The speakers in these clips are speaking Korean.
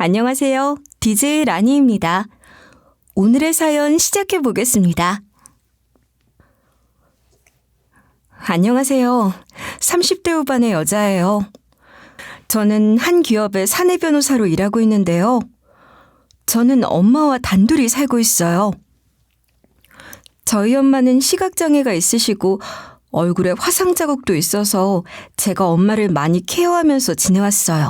안녕하세요. DJ 라니입니다. 오늘의 사연 시작해 보겠습니다. 안녕하세요. 30대 후반의 여자예요. 저는 한 기업의 사내 변호사로 일하고 있는데요. 저는 엄마와 단둘이 살고 있어요. 저희 엄마는 시각장애가 있으시고 얼굴에 화상 자국도 있어서 제가 엄마를 많이 케어하면서 지내왔어요.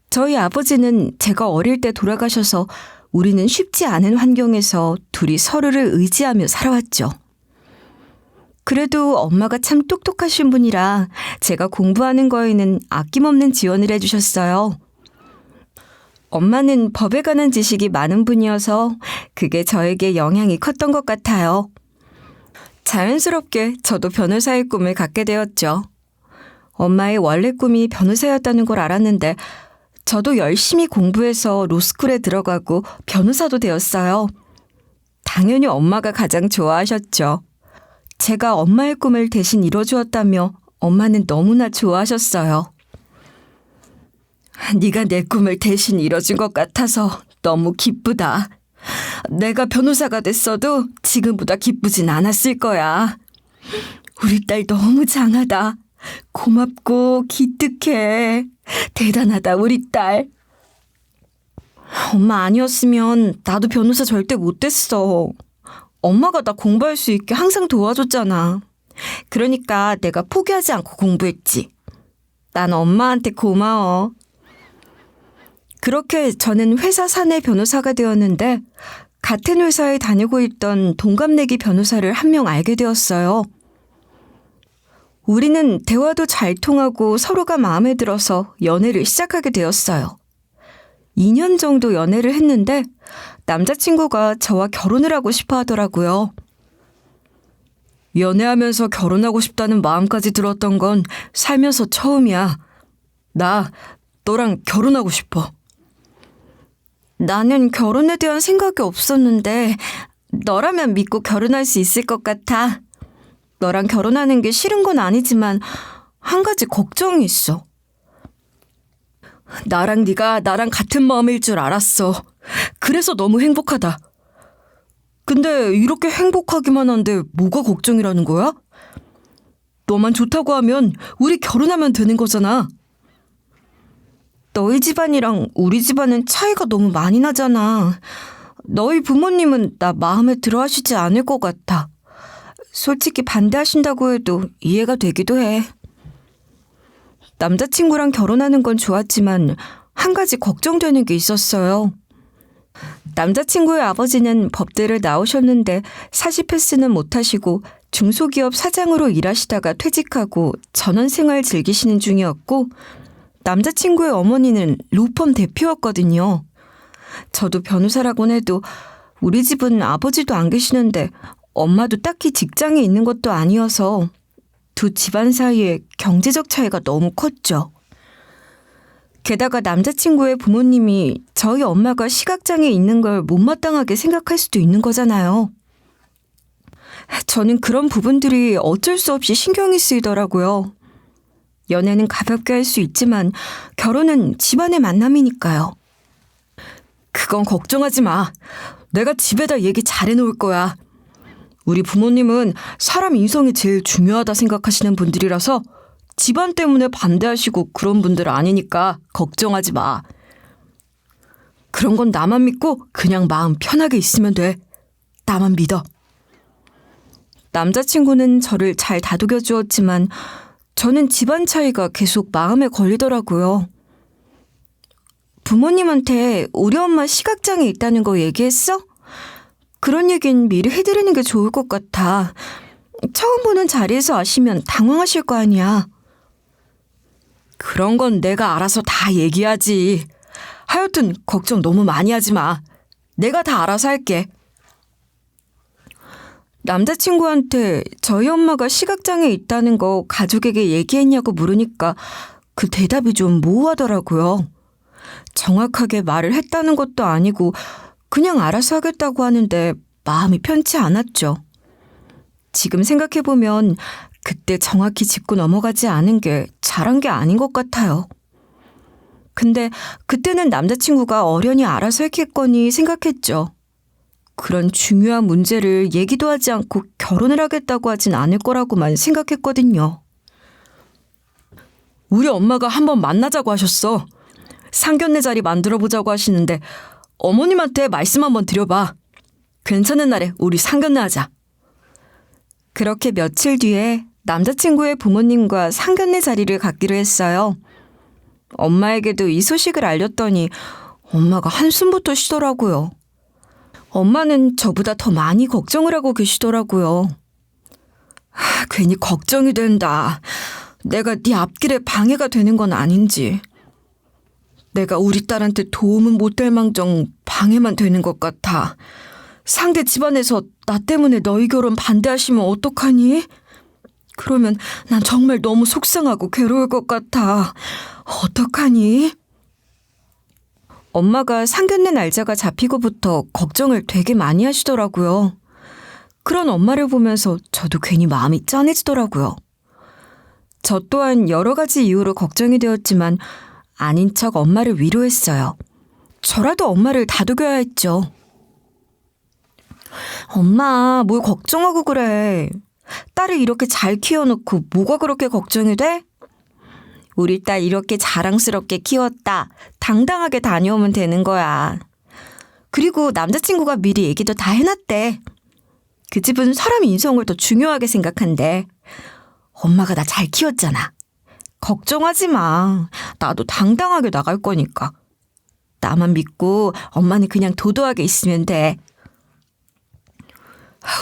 저희 아버지는 제가 어릴 때 돌아가셔서 우리는 쉽지 않은 환경에서 둘이 서로를 의지하며 살아왔죠. 그래도 엄마가 참 똑똑하신 분이라 제가 공부하는 거에는 아낌없는 지원을 해주셨어요. 엄마는 법에 관한 지식이 많은 분이어서 그게 저에게 영향이 컸던 것 같아요. 자연스럽게 저도 변호사의 꿈을 갖게 되었죠. 엄마의 원래 꿈이 변호사였다는 걸 알았는데 저도 열심히 공부해서 로스쿨에 들어가고 변호사도 되었어요. 당연히 엄마가 가장 좋아하셨죠. 제가 엄마의 꿈을 대신 이뤄주었다며 엄마는 너무나 좋아하셨어요. 네가 내 꿈을 대신 이뤄준 것 같아서 너무 기쁘다. 내가 변호사가 됐어도 지금보다 기쁘진 않았을 거야. 우리 딸 너무 장하다. 고맙고 기특해. 대단하다 우리 딸. 엄마 아니었으면 나도 변호사 절대 못 됐어. 엄마가 나 공부할 수 있게 항상 도와줬잖아. 그러니까 내가 포기하지 않고 공부했지. 난 엄마한테 고마워. 그렇게 저는 회사 사내 변호사가 되었는데 같은 회사에 다니고 있던 동갑내기 변호사를 한 명 알게 되었어요. 우리는 대화도 잘 통하고 서로가 마음에 들어서 연애를 시작하게 되었어요. 2년 정도 연애를 했는데 남자친구가 저와 결혼을 하고 싶어 하더라고요. 연애하면서 결혼하고 싶다는 마음까지 들었던 건 살면서 처음이야. 나 너랑 결혼하고 싶어. 나는 결혼에 대한 생각이 없었는데 너라면 믿고 결혼할 수 있을 것 같아. 너랑 결혼하는 게 싫은 건 아니지만 한 가지 걱정이 있어. 네가 나랑 같은 마음일 줄 알았어. 그래서 너무 행복하다. 근데 이렇게 행복하기만 한데 뭐가 걱정이라는 거야? 너만 좋다고 하면 우리 결혼하면 되는 거잖아. 너희 집안이랑 우리 집안은 차이가 너무 많이 나잖아. 너희 부모님은 나 마음에 들어 하시지 않을 것 같아. 솔직히 반대하신다고 해도 이해가 되기도 해. 남자친구랑 결혼하는 건 좋았지만 한 가지 걱정되는 게 있었어요. 남자친구의 아버지는 법대를 나오셨는데 사시 패스는 못하시고 중소기업 사장으로 일하시다가 퇴직하고 전원생활 즐기시는 중이었고 남자친구의 어머니는 로펌 대표였거든요. 저도 변호사라곤 해도 우리 집은 아버지도 안 계시는데 엄마도 딱히 직장에 있는 것도 아니어서 두 집안 사이에 경제적 차이가 너무 컸죠. 게다가 남자친구의 부모님이 저희 엄마가 시각장애 있는 걸 못마땅하게 생각할 수도 있는 거잖아요. 저는 그런 부분들이 어쩔 수 없이 신경이 쓰이더라고요. 연애는 가볍게 할 수 있지만 결혼은 집안의 만남이니까요. 그건 걱정하지 마. 내가 집에다 얘기 잘 해놓을 거야. 우리 부모님은 사람 인성이 제일 중요하다 생각하시는 분들이라서 집안 때문에 반대하시고 그런 분들 아니니까 걱정하지 마. 그런 건 나만 믿고 그냥 마음 편하게 있으면 돼. 나만 믿어. 남자친구는 저를 잘 다독여 주었지만 저는 집안 차이가 계속 마음에 걸리더라고요. 부모님한테 우리 엄마 시각장애 있다는 거 얘기했어? 그런 얘긴 미리 해드리는 게 좋을 것 같아. 처음 보는 자리에서 아시면 당황하실 거 아니야. 그런 건 내가 알아서 다 얘기하지. 하여튼 걱정 너무 많이 하지 마. 내가 다 알아서 할게. 남자친구한테 저희 엄마가 시각장애 있다는 거 가족에게 얘기했냐고 물으니까 그 대답이 좀 모호하더라고요. 정확하게 말을 했다는 것도 아니고 그냥 알아서 하겠다고 하는데 마음이 편치 않았죠. 지금 생각해보면 그때 정확히 짚고 넘어가지 않은 게 잘한 게 아닌 것 같아요. 근데 그때는 남자친구가 어련히 알아서 했겠거니 생각했죠. 그런 중요한 문제를 얘기도 하지 않고 결혼을 하겠다고 하진 않을 거라고만 생각했거든요. 우리 엄마가 한번 만나자고 하셨어. 상견례 자리 만들어보자고 하시는데 어머님한테 말씀 한번 드려봐. 괜찮은 날에 우리 상견례 하자. 그렇게 며칠 뒤에 남자친구의 부모님과 상견례 자리를 갖기로 했어요. 엄마에게도 이 소식을 알렸더니 엄마가 한숨부터 쉬더라고요. 엄마는 저보다 더 많이 걱정을 하고 계시더라고요. 괜히 걱정이 된다. 내가 네 앞길에 방해가 되는 건 아닌지. 내가 우리 딸한테 도움은 못 될 망정 방해만 되는 것 같아. 상대 집안에서 나 때문에 너희 결혼 반대하시면 어떡하니? 그러면 난 정말 너무 속상하고 괴로울 것 같아. 어떡하니? 엄마가 상견례 날짜가 잡히고부터 걱정을 되게 많이 하시더라고요. 그런 엄마를 보면서 저도 괜히 마음이 짠해지더라고요. 저 또한 여러 가지 이유로 걱정이 되었지만 아닌 척 엄마를 위로했어요. 저라도 엄마를 다독여야 했죠. 엄마, 뭘 걱정하고 그래. 딸을 이렇게 잘 키워놓고 뭐가 그렇게 걱정이 돼? 우리 딸 이렇게 자랑스럽게 키웠다. 당당하게 다녀오면 되는 거야. 그리고 남자친구가 미리 얘기도 다 해놨대. 그 집은 사람 인성을 더 중요하게 생각한대. 엄마가 나 잘 키웠잖아. 걱정하지 마. 나도 당당하게 나갈 거니까. 나만 믿고 엄마는 그냥 도도하게 있으면 돼.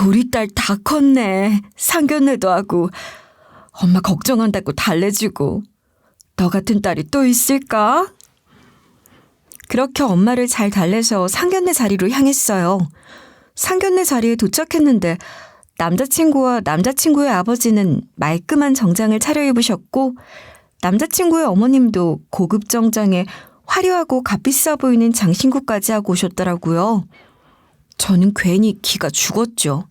우리 딸 다 컸네. 상견례도 하고. 엄마 걱정한다고 달래주고. 너 같은 딸이 또 있을까? 그렇게 엄마를 잘 달래서 상견례 자리로 향했어요. 상견례 자리에 도착했는데 남자친구와 남자친구의 아버지는 말끔한 정장을 차려입으셨고 남자친구의 어머님도 고급 정장에 화려하고 값비싸 보이는 장신구까지 하고 오셨더라고요. 저는 괜히 기가 죽었죠.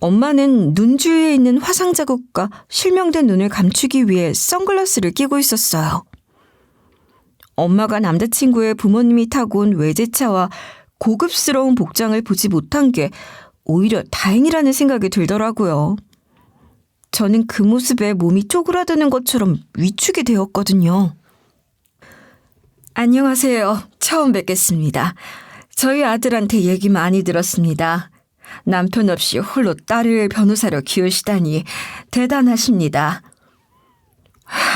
엄마는 눈 주위에 있는 화상 자국과 실명된 눈을 감추기 위해 선글라스를 끼고 있었어요. 엄마가 남자친구의 부모님이 타고 온 외제차와 고급스러운 복장을 보지 못한 게 오히려 다행이라는 생각이 들더라고요. 저는 그 모습에 몸이 쪼그라드는 것처럼 위축이 되었거든요. 안녕하세요. 처음 뵙겠습니다. 저희 아들한테 얘기 많이 들었습니다. 남편 없이 홀로 딸을 변호사로 키우시다니 대단하십니다.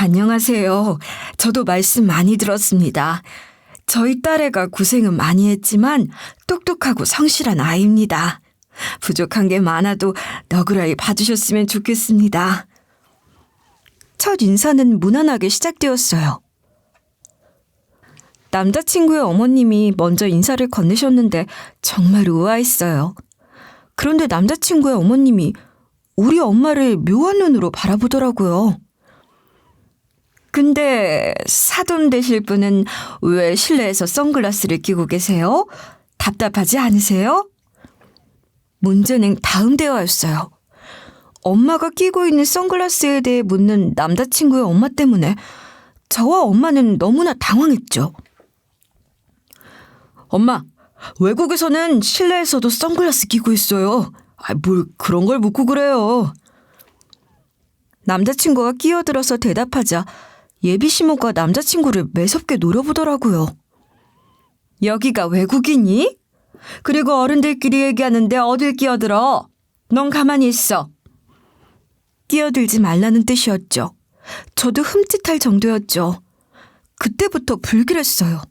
안녕하세요. 저도 말씀 많이 들었습니다. 저희 딸애가 고생은 많이 했지만 똑똑하고 성실한 아이입니다. 부족한 게 많아도 너그러이 봐주셨으면 좋겠습니다. 첫 인사는 무난하게 시작되었어요. 남자친구의 어머님이 먼저 인사를 건네셨는데 정말 우아했어요. 그런데 남자친구의 어머님이 우리 엄마를 묘한 눈으로 바라보더라고요. 근데 사돈 되실 분은 왜 실내에서 선글라스를 끼고 계세요? 답답하지 않으세요? 문제는 다음 대화였어요. 엄마가 끼고 있는 선글라스에 대해 묻는 남자친구의 엄마 때문에 저와 엄마는 너무나 당황했죠. 엄마, 외국에서는 실내에서도 선글라스 끼고 있어요. 뭘 그런 걸 묻고 그래요. 남자친구가 끼어들어서 대답하자 예비 시모가 남자친구를 매섭게 노려보더라고요. 여기가 외국이니? 그리고 어른들끼리 얘기하는데 어딜 끼어들어? 넌 가만히 있어. 끼어들지 말라는 뜻이었죠. 저도 흠칫할 정도였죠. 그때부터 불길했어요.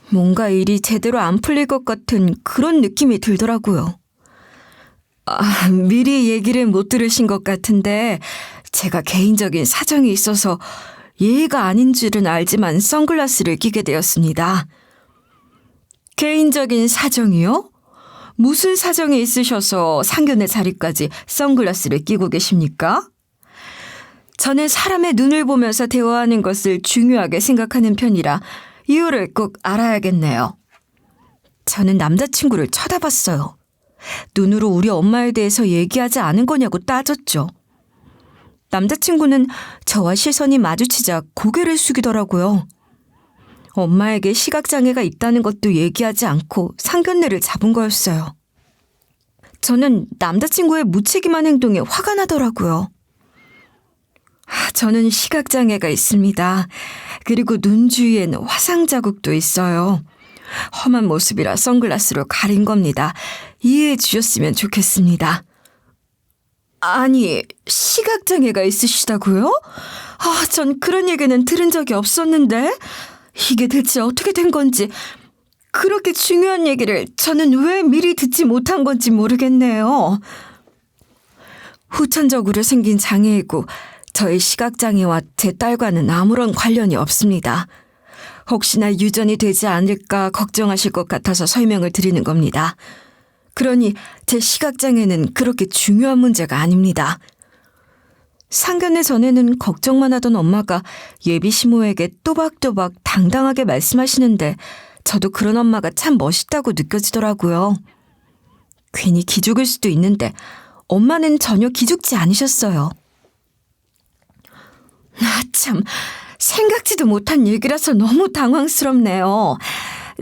뭔가 일이 제대로 안 풀릴 것 같은 그런 느낌이 들더라고요. 미리 얘기를 못 들으신 것 같은데 제가 개인적인 사정이 있어서 예의가 아닌 줄은 알지만 선글라스를 끼게 되었습니다. 개인적인 사정이요? 무슨 사정이 있으셔서 상견례 자리까지 선글라스를 끼고 계십니까? 저는 사람의 눈을 보면서 대화하는 것을 중요하게 생각하는 편이라 이유를 꼭 알아야겠네요. 저는 남자친구를 쳐다봤어요. 눈으로 우리 엄마에 대해서 얘기하지 않은 거냐고 따졌죠. 남자친구는 저와 시선이 마주치자 고개를 숙이더라고요. 엄마에게 시각장애가 있다는 것도 얘기하지 않고 상견례를 잡은 거였어요. 저는 남자친구의 무책임한 행동에 화가 나더라고요. 저는 시각장애가 있습니다. 그리고 눈 주위엔 화상 자국도 있어요. 험한 모습이라 선글라스로 가린 겁니다. 이해해 주셨으면 좋겠습니다. 아니, 시각장애가 있으시다고요? 전 그런 얘기는 들은 적이 없었는데 이게 대체 어떻게 된 건지, 그렇게 중요한 얘기를 저는 왜 미리 듣지 못한 건지 모르겠네요. 후천적으로 생긴 장애이고 저의 시각장애와 제 딸과는 아무런 관련이 없습니다. 혹시나 유전이 되지 않을까 걱정하실 것 같아서 설명을 드리는 겁니다. 그러니 제 시각장애는 그렇게 중요한 문제가 아닙니다. 상견례 전에는 걱정만 하던 엄마가 예비 시모에게 또박또박 당당하게 말씀하시는데 저도 그런 엄마가 참 멋있다고 느껴지더라고요. 괜히 기죽을 수도 있는데 엄마는 전혀 기죽지 않으셨어요. 참, 생각지도 못한 얘기라서 너무 당황스럽네요.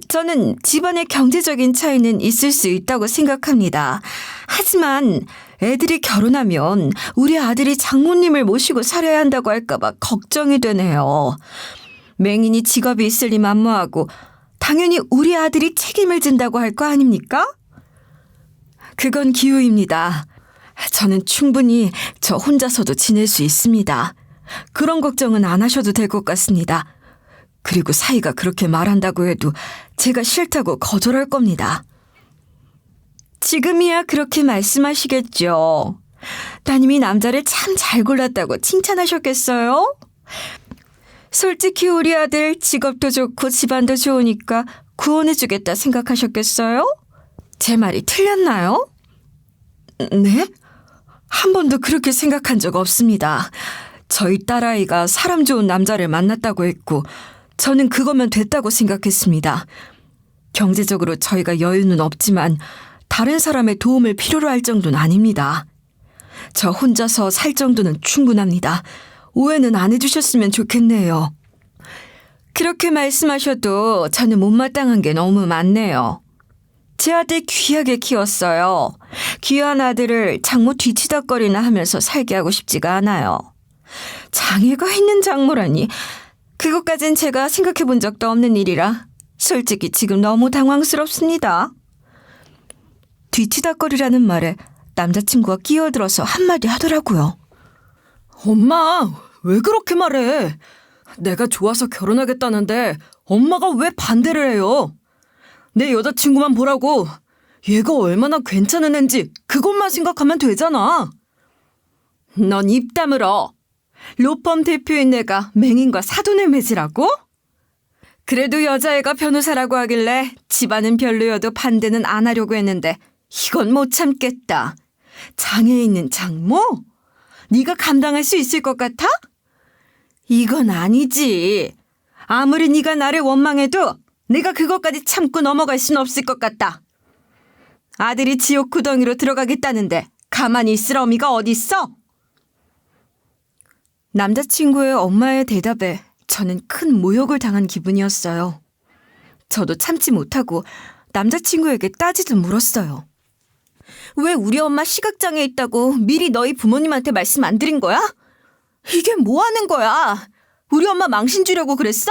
저는 집안의 경제적인 차이는 있을 수 있다고 생각합니다. 하지만 애들이 결혼하면 우리 아들이 장모님을 모시고 살아야 한다고 할까봐 걱정이 되네요. 맹인이 직업이 있으리 만무하고 당연히 우리 아들이 책임을 진다고 할 거 아닙니까? 그건 기우입니다. 저는 충분히 저 혼자서도 지낼 수 있습니다. 그런 걱정은 안 하셔도 될 것 같습니다. 그리고 사이가 그렇게 말한다고 해도 제가 싫다고 거절할 겁니다. 지금이야 그렇게 말씀하시겠죠. 따님이 남자를 참 잘 골랐다고 칭찬하셨겠어요? 솔직히 우리 아들 직업도 좋고 집안도 좋으니까 구원해주겠다 생각하셨겠어요? 제 말이 틀렸나요? 네? 한 번도 그렇게 생각한 적 없습니다. 저희 딸아이가 사람 좋은 남자를 만났다고 했고 저는 그거면 됐다고 생각했습니다. 경제적으로 저희가 여유는 없지만 다른 사람의 도움을 필요로 할 정도는 아닙니다. 저 혼자서 살 정도는 충분합니다. 오해는 안 해주셨으면 좋겠네요. 그렇게 말씀하셔도 저는 못마땅한 게 너무 많네요. 제 아들 귀하게 키웠어요. 귀한 아들을 장모 뒤치다거리나 하면서 살게 하고 싶지가 않아요. 장애가 있는 장모라니, 그것까진 제가 생각해 본 적도 없는 일이라 솔직히 지금 너무 당황스럽습니다. 뒤치다거리라는 말에 남자친구가 끼어들어서 한마디 하더라고요. 엄마, 왜 그렇게 말해? 내가 좋아서 결혼하겠다는데 엄마가 왜 반대를 해요? 내 여자친구만 보라고. 얘가 얼마나 괜찮은 앤지 그것만 생각하면 되잖아. 넌 입 다물어. 로펌 대표인 내가 맹인과 사돈을 맺으라고? 그래도 여자애가 변호사라고 하길래 집안은 별로여도 반대는 안 하려고 했는데 이건 못 참겠다. 장애 있는 장모? 네가 감당할 수 있을 것 같아? 이건 아니지. 아무리 네가 나를 원망해도 내가 그것까지 참고 넘어갈 순 없을 것 같다. 아들이 지옥 구덩이로 들어가겠다는데 가만히 있을 어미가 어딨어? 남자친구의 엄마의 대답에 저는 큰 모욕을 당한 기분이었어요. 저도 참지 못하고 남자친구에게 따지듯 물었어요. 왜 우리 엄마 시각장애 있다고 미리 너희 부모님한테 말씀 안 드린 거야? 이게 뭐 하는 거야? 우리 엄마 망신 주려고 그랬어?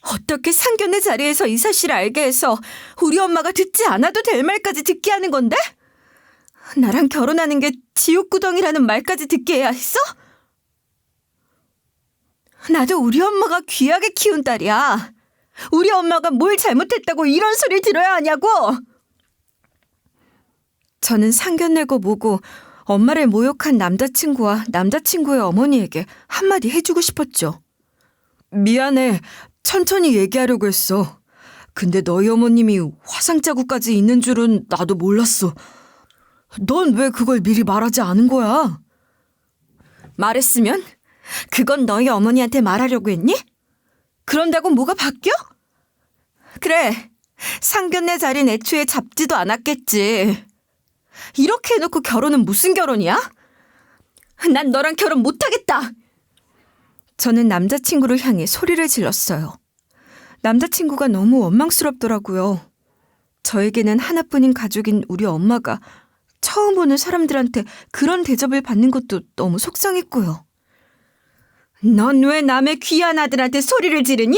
어떻게 상견례 자리에서 이 사실을 알게 해서 우리 엄마가 듣지 않아도 될 말까지 듣게 하는 건데? 나랑 결혼하는 게 지옥구덩이라는 말까지 듣게 해야 했어? 나도 우리 엄마가 귀하게 키운 딸이야. 우리 엄마가 뭘 잘못했다고 이런 소리를 들어야 하냐고! 저는 상견례고 뭐고 엄마를 모욕한 남자친구와 남자친구의 어머니에게 한마디 해주고 싶었죠. 미안해. 천천히 얘기하려고 했어. 근데 너희 어머님이 화상 자국까지 있는 줄은 나도 몰랐어. 넌 왜 그걸 미리 말하지 않은 거야? 말했으면? 그건 너희 어머니한테 말하려고 했니? 그런다고 뭐가 바뀌어? 그래, 상견례 자리는 애초에 잡지도 않았겠지. 이렇게 해놓고 결혼은 무슨 결혼이야? 난 너랑 결혼 못하겠다. 저는 남자친구를 향해 소리를 질렀어요. 남자친구가 너무 원망스럽더라고요. 저에게는 하나뿐인 가족인 우리 엄마가 처음 보는 사람들한테 그런 대접을 받는 것도 너무 속상했고요. 넌 왜 남의 귀한 아들한테 소리를 지르니?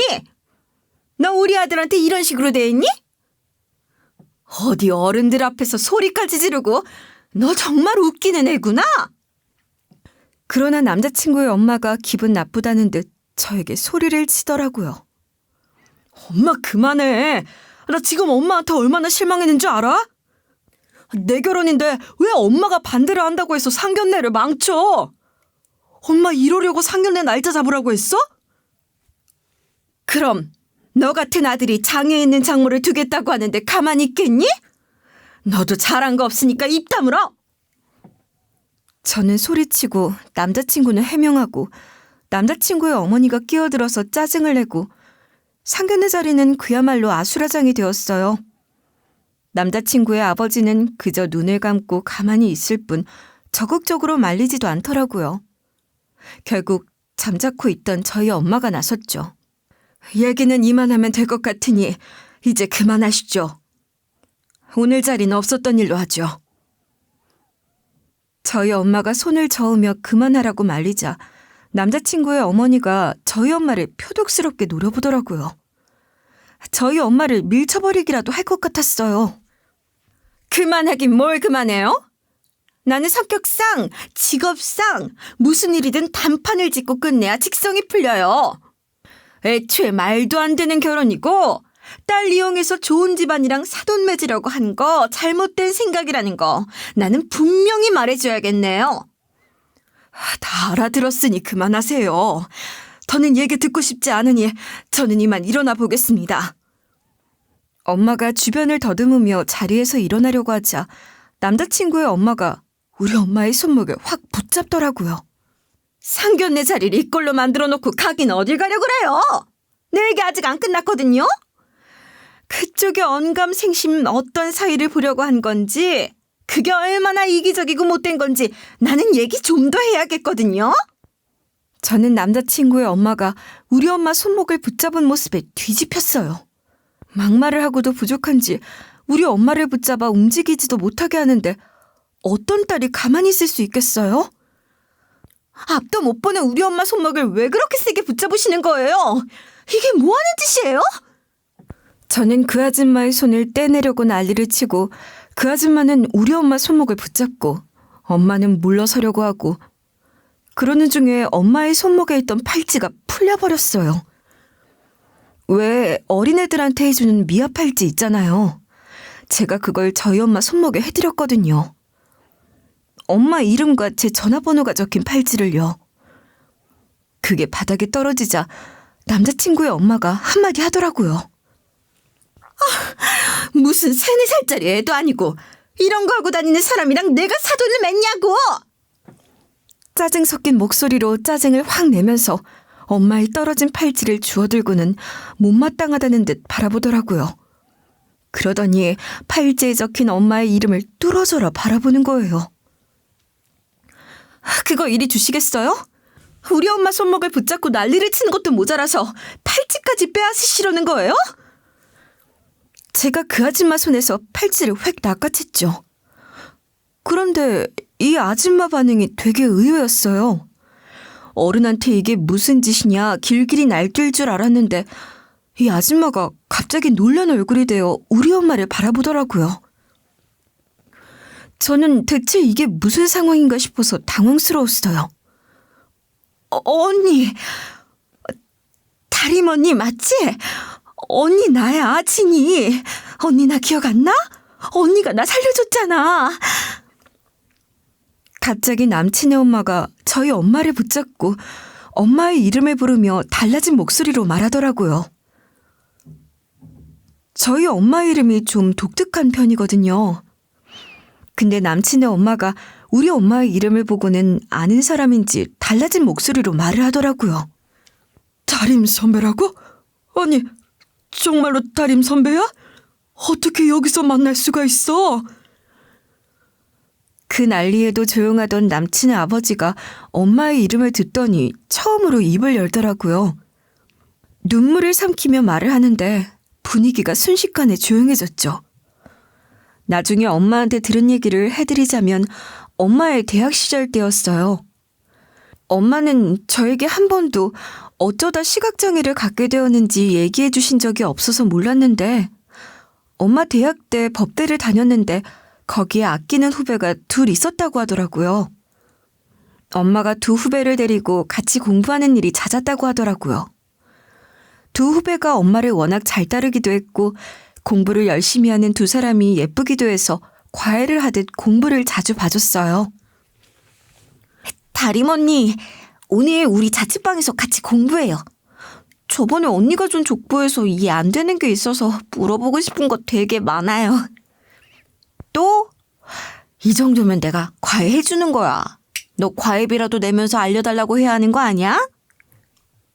너 우리 아들한테 이런 식으로 대했니? 어디 어른들 앞에서 소리까지 지르고 너 정말 웃기는 애구나. 그러나 남자친구의 엄마가 기분 나쁘다는 듯 저에게 소리를 치더라고요. 엄마 그만해. 나 지금 엄마한테 얼마나 실망했는 줄 알아? 내 결혼인데 왜 엄마가 반대를 한다고 해서 상견례를 망쳐? 엄마 이러려고 상견례 날짜 잡으라고 했어? 그럼 너 같은 아들이 장에 있는 장모를 두겠다고 하는데 가만히 있겠니? 너도 잘한 거 없으니까 입 다물어. 저는 소리치고 남자친구는 해명하고 남자친구의 어머니가 끼어들어서 짜증을 내고 상견례 자리는 그야말로 아수라장이 되었어요. 남자친구의 아버지는 그저 눈을 감고 가만히 있을 뿐 적극적으로 말리지도 않더라고요. 결국 잠자코 있던 저희 엄마가 나섰죠. 얘기는 이만하면 될 것 같으니 이제 그만하시죠. 오늘 자리는 없었던 일로 하죠. 저희 엄마가 손을 저으며 그만하라고 말리자 남자친구의 어머니가 저희 엄마를 표독스럽게 노려보더라고요. 저희 엄마를 밀쳐버리기라도 할 것 같았어요. 그만하긴 뭘 그만해요? 나는 성격상, 직업상 무슨 일이든 단판을 짓고 끝내야 직성이 풀려요. 애초에 말도 안 되는 결혼이고 딸 이용해서 좋은 집안이랑 사돈 맺으려고 한 거 잘못된 생각이라는 거 나는 분명히 말해줘야겠네요. 다 알아들었으니 그만하세요. 더는 얘기 듣고 싶지 않으니 저는 이만 일어나 보겠습니다. 엄마가 주변을 더듬으며 자리에서 일어나려고 하자 남자친구의 엄마가 우리 엄마의 손목을 확 붙잡더라고요. 상견례 자리를 이꼴로 만들어 놓고 가긴 어딜 가려 그래요? 내 얘기 아직 안 끝났거든요. 그쪽에 언감생심 어떤 사이를 보려고 한 건지 그게 얼마나 이기적이고 못된 건지 나는 얘기 좀 더 해야겠거든요. 저는 남자친구의 엄마가 우리 엄마 손목을 붙잡은 모습에 뒤집혔어요. 막말을 하고도 부족한지 우리 엄마를 붙잡아 움직이지도 못하게 하는데 어떤 딸이 가만히 있을 수 있겠어요? 앞도 못 보는 우리 엄마 손목을 왜 그렇게 세게 붙잡으시는 거예요? 이게 뭐 하는 짓이에요? 저는 그 아줌마의 손을 떼내려고 난리를 치고 그 아줌마는 우리 엄마 손목을 붙잡고 엄마는 물러서려고 하고 그러는 중에 엄마의 손목에 있던 팔찌가 풀려버렸어요. 왜 어린애들한테 해주는 미아 팔찌 있잖아요. 제가 그걸 저희 엄마 손목에 해드렸거든요. 엄마 이름과 제 전화번호가 적힌 팔찌를요. 그게 바닥에 떨어지자 남자친구의 엄마가 한마디 하더라고요. 무슨 3, 4살짜리 애도 아니고 이런 거 하고 다니는 사람이랑 내가 사돈을 맺냐고! 짜증 섞인 목소리로 짜증을 확 내면서 엄마의 떨어진 팔찌를 주워들고는 못마땅하다는 듯 바라보더라고요. 그러더니 팔찌에 적힌 엄마의 이름을 뚫어져라 바라보는 거예요. 그거 이리 주시겠어요? 우리 엄마 손목을 붙잡고 난리를 치는 것도 모자라서 팔찌까지 빼앗으시려는 거예요? 제가 그 아줌마 손에서 팔찌를 획 낚아챘죠. 그런데 이 아줌마 반응이 되게 의외였어요. 어른한테 이게 무슨 짓이냐 길길이 날뛸 줄 알았는데 이 아줌마가 갑자기 놀란 얼굴이 되어 우리 엄마를 바라보더라고요. 저는 대체 이게 무슨 상황인가 싶어서 당황스러웠어요. 언니, 다림 언니 맞지? 언니 나야, 진이. 언니 나 기억 안 나? 언니가 나 살려줬잖아. 갑자기 남친의 엄마가 저희 엄마를 붙잡고 엄마의 이름을 부르며 달라진 목소리로 말하더라고요. 저희 엄마 이름이 좀 독특한 편이거든요. 근데 남친의 엄마가 우리 엄마의 이름을 보고는 아는 사람인지 달라진 목소리로 말을 하더라고요. 다림 선배라고? 아니, 정말로 다림 선배야? 어떻게 여기서 만날 수가 있어? 그 난리에도 조용하던 남친의 아버지가 엄마의 이름을 듣더니 처음으로 입을 열더라고요. 눈물을 삼키며 말을 하는데 분위기가 순식간에 조용해졌죠. 나중에 엄마한테 들은 얘기를 해드리자면 엄마의 대학 시절 때였어요. 엄마는 저에게 한 번도 어쩌다 시각장애를 갖게 되었는지 얘기해 주신 적이 없어서 몰랐는데 엄마 대학 때 법대를 다녔는데 거기에 아끼는 후배가 둘 있었다고 하더라고요. 엄마가 두 후배를 데리고 같이 공부하는 일이 잦았다고 하더라고요. 두 후배가 엄마를 워낙 잘 따르기도 했고 공부를 열심히 하는 두 사람이 예쁘기도 해서 과외를 하듯 공부를 자주 봐줬어요. 다림 언니, 오늘 우리 자취방에서 같이 공부해요. 저번에 언니가 준 족보에서 이해 안 되는 게 있어서 물어보고 싶은 거 되게 많아요. 또? 이 정도면 내가 과외해주는 거야. 너 과외비라도 내면서 알려달라고 해야 하는 거 아니야?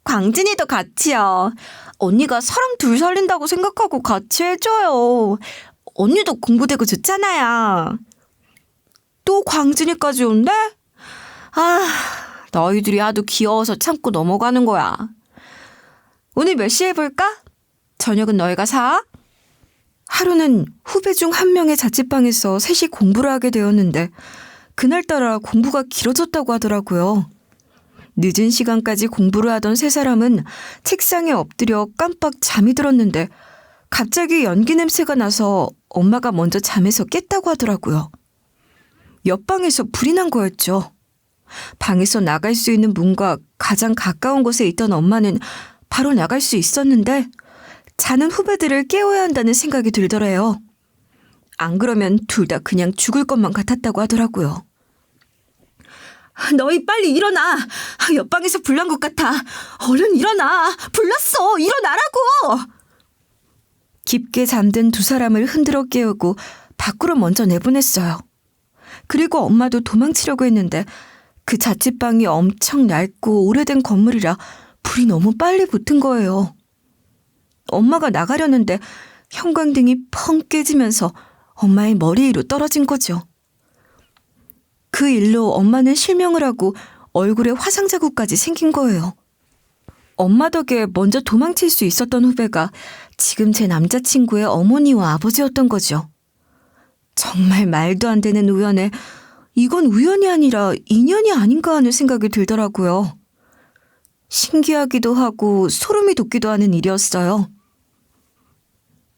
광진이도 같이요. 언니가 사람 둘 살린다고 생각하고 같이 해줘요. 언니도 공부되고 좋잖아요. 또 광진이까지 온대? 아, 너희들이 하도 귀여워서 참고 넘어가는 거야. 오늘 몇 시에 볼까? 저녁은 너희가 사? 하루는 후배 중 한 명의 자취방에서 셋이 공부를 하게 되었는데 그날따라 공부가 길어졌다고 하더라고요. 늦은 시간까지 공부를 하던 세 사람은 책상에 엎드려 깜빡 잠이 들었는데 갑자기 연기 냄새가 나서 엄마가 먼저 잠에서 깼다고 하더라고요. 옆방에서 불이 난 거였죠. 방에서 나갈 수 있는 문과 가장 가까운 곳에 있던 엄마는 바로 나갈 수 있었는데 자는 후배들을 깨워야 한다는 생각이 들더래요. 안 그러면 둘 다 그냥 죽을 것만 같았다고 하더라고요. 너희 빨리 일어나. 옆방에서 불난 것 같아. 얼른 일어나. 불났어. 일어나라고. 깊게 잠든 두 사람을 흔들어 깨우고 밖으로 먼저 내보냈어요. 그리고 엄마도 도망치려고 했는데 그 자취방이 엄청 낡고 오래된 건물이라 불이 너무 빨리 붙은 거예요. 엄마가 나가려는데 형광등이 펑 깨지면서 엄마의 머리 위로 떨어진 거죠. 그 일로 엄마는 실명을 하고 얼굴에 화상 자국까지 생긴 거예요. 엄마 덕에 먼저 도망칠 수 있었던 후배가 지금 제 남자친구의 어머니와 아버지였던 거죠. 정말 말도 안 되는 우연에 이건 우연이 아니라 인연이 아닌가 하는 생각이 들더라고요. 신기하기도 하고 소름이 돋기도 하는 일이었어요.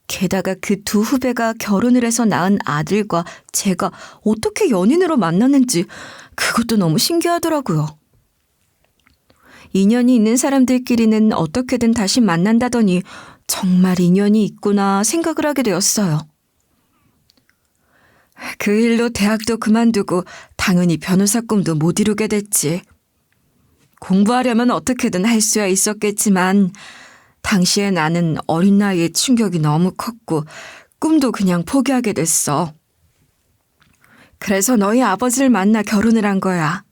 게다가 그 두 후배가 결혼을 해서 낳은 아들과 제가 어떻게 연인으로 만났는지 그것도 너무 신기하더라고요. 인연이 있는 사람들끼리는 어떻게든 다시 만난다더니 정말 인연이 있구나 생각을 하게 되었어요. 그 일로 대학도 그만두고 당연히 변호사 꿈도 못 이루게 됐지. 공부하려면 어떻게든 할 수야 있었겠지만 당시에 나는 어린 나이에 충격이 너무 컸고 꿈도 그냥 포기하게 됐어. 그래서 너희 아버지를 만나 결혼을 한 거야.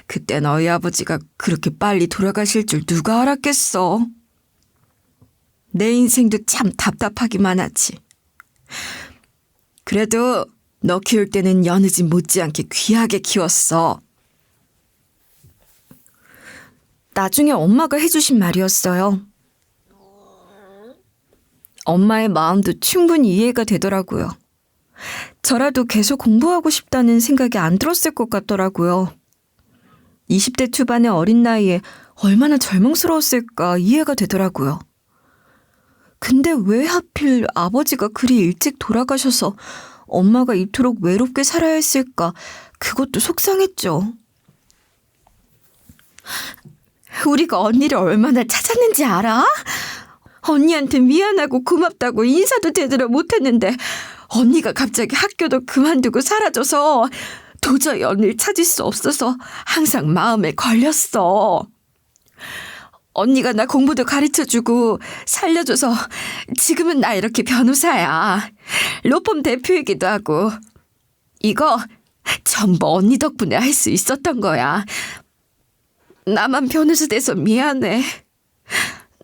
그때 너희 아버지가 그렇게 빨리 돌아가실 줄 누가 알았겠어. 내 인생도 참 답답하기만 하지. 그래도 너 키울 때는 여느 집 못지않게 귀하게 키웠어. 나중에 엄마가 해주신 말이었어요. 엄마의 마음도 충분히 이해가 되더라고요. 저라도 계속 공부하고 싶다는 생각이 안 들었을 것 같더라고요. 20대 초반의 어린 나이에 얼마나 절망스러웠을까 이해가 되더라고요. 근데 왜 하필 아버지가 그리 일찍 돌아가셔서 엄마가 이토록 외롭게 살아야 했을까 그것도 속상했죠. 우리가 언니를 얼마나 찾았는지 알아? 언니한테 미안하고 고맙다고 인사도 제대로 못했는데 언니가 갑자기 학교도 그만두고 사라져서 도저히 언니를 찾을 수 없어서 항상 마음에 걸렸어. 언니가 나 공부도 가르쳐주고 살려줘서 지금은 나 이렇게 변호사야. 로펌 대표이기도 하고. 이거 전부 언니 덕분에 할 수 있었던 거야. 나만 변호사 돼서 미안해.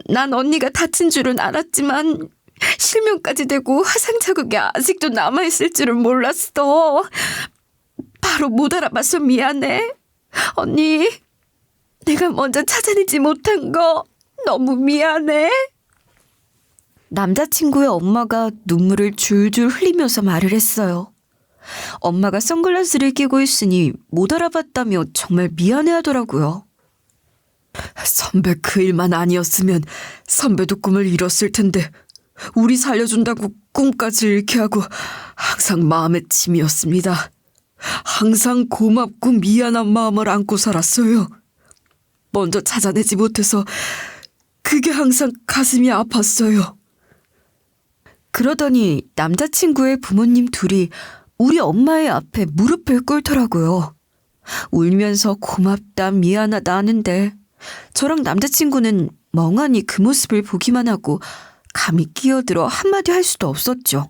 난 언니가 다친 줄은 알았지만 실명까지 되고 화상 자국이 아직도 남아있을 줄은 몰랐어. 바로 못 알아봐서 미안해. 언니, 내가 먼저 찾아내지 못한 거 너무 미안해. 남자친구의 엄마가 눈물을 줄줄 흘리면서 말을 했어요. 엄마가 선글라스를 끼고 있으니 못 알아봤다며 정말 미안해하더라고요. 선배 그 일만 아니었으면 선배도 꿈을 이뤘을 텐데 우리 살려준다고 꿈까지 잃게 하고 항상 마음의 짐이었습니다. 항상 고맙고 미안한 마음을 안고 살았어요. 먼저 찾아내지 못해서 그게 항상 가슴이 아팠어요. 그러더니 남자친구의 부모님 둘이 우리 엄마의 앞에 무릎을 꿇더라고요. 울면서 고맙다 미안하다 하는데 저랑 남자친구는 멍하니 그 모습을 보기만 하고 감히 끼어들어 한마디 할 수도 없었죠.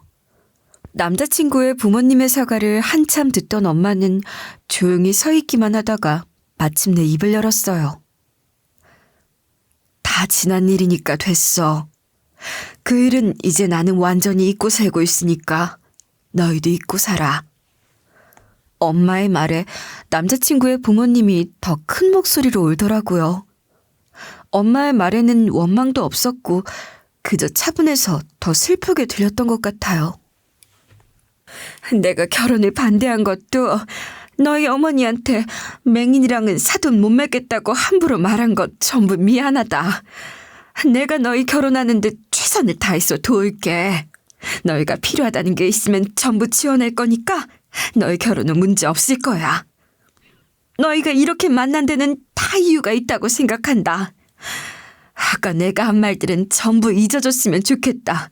남자친구의 부모님의 사과를 한참 듣던 엄마는 조용히 서 있기만 하다가 마침내 입을 열었어요. 다 지난 일이니까 됐어. 그 일은 이제 나는 완전히 잊고 살고 있으니까 너희도 잊고 살아. 엄마의 말에 남자친구의 부모님이 더 큰 목소리로 울더라고요. 엄마의 말에는 원망도 없었고 그저 차분해서 더 슬프게 들렸던 것 같아요. 내가 결혼을 반대한 것도 너희 어머니한테 맹인이랑은 사돈 못 맺겠다고 함부로 말한 것 전부 미안하다. 내가 너희 결혼하는데 최선을 다해서 도울게. 너희가 필요하다는 게 있으면 전부 지원할 거니까 너희 결혼은 문제 없을 거야. 너희가 이렇게 만난 데는 다 이유가 있다고 생각한다. 아까 내가 한 말들은 전부 잊어줬으면 좋겠다.